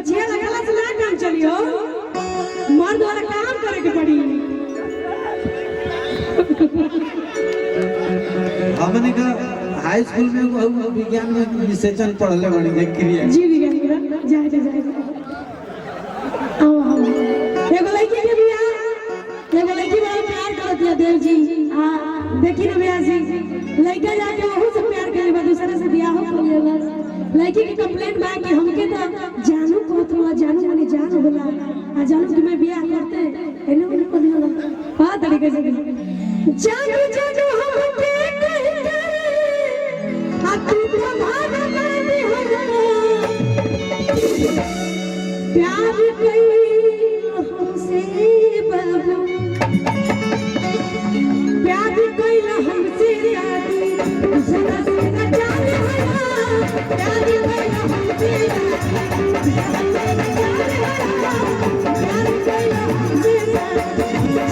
गछिया लगाला से ना काम चलियो मर्द वाला काम करे के पड़ी। हमने का हाई स्कूल में वो विज्ञान में विशेषण पढ़ले बनी देख क्रिया जी विज्ञान के जाए आओ एगो लड़की के बियाह एगो लड़की बड़ा प्यार करत है देव जी हां देखी ना बियाह जी लड़का जाके वहू से प्यार करे बा दूसरे से बियाह हो लेला लड़की की कंप्लेंट बा कि हमके तो जानू कहत रहा जानू माने जान होला आ जानू कि मैं बियाह करते एने ओने को होला हां तरीके से जानू जानू हमके कहते आ तू तो भाग गई हो प्यार कई हमसे बाबू प्यार कई हमसे शादी जरा से न जाने वाला प्यार कई हमसे प्यार कई हमसे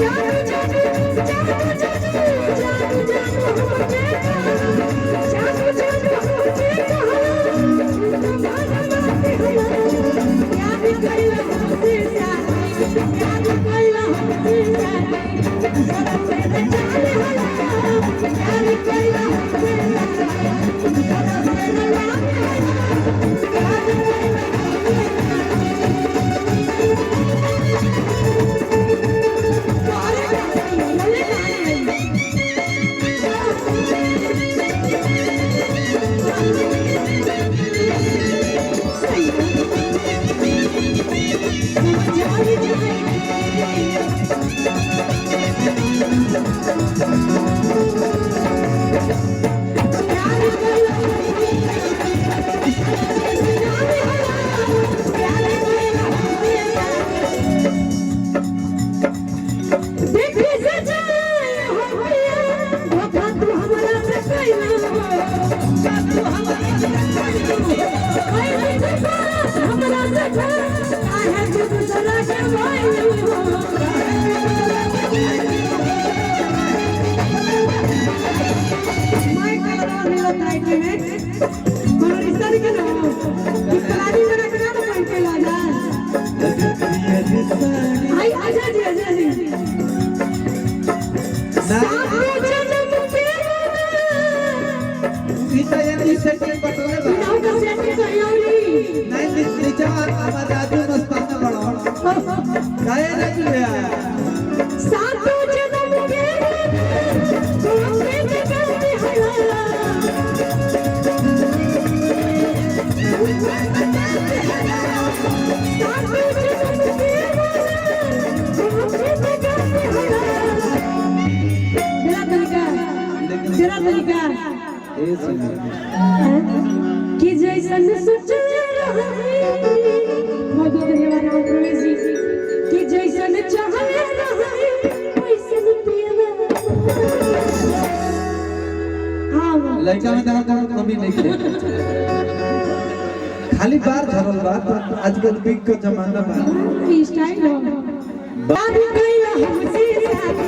जानू जानू जानू जानू जानू जानू मुझे जानू जानू मुझे प्यार कई हमसे शादी प्यार कई हमसे शादी जरा से न जाने वाला प्यार कई हमसे शादी जरा से न जाने वाला प्यार कि जैसन सोचले रही बहुत धन्यवाद प्रवेश जी कि जैसन चाहले रही वैसन पियला हां लड़का में तो कमी नहीं है खाली बार धरल बात आजकल बिग का जमाना बा की स्टाइल हो बात कइला हमसे शादी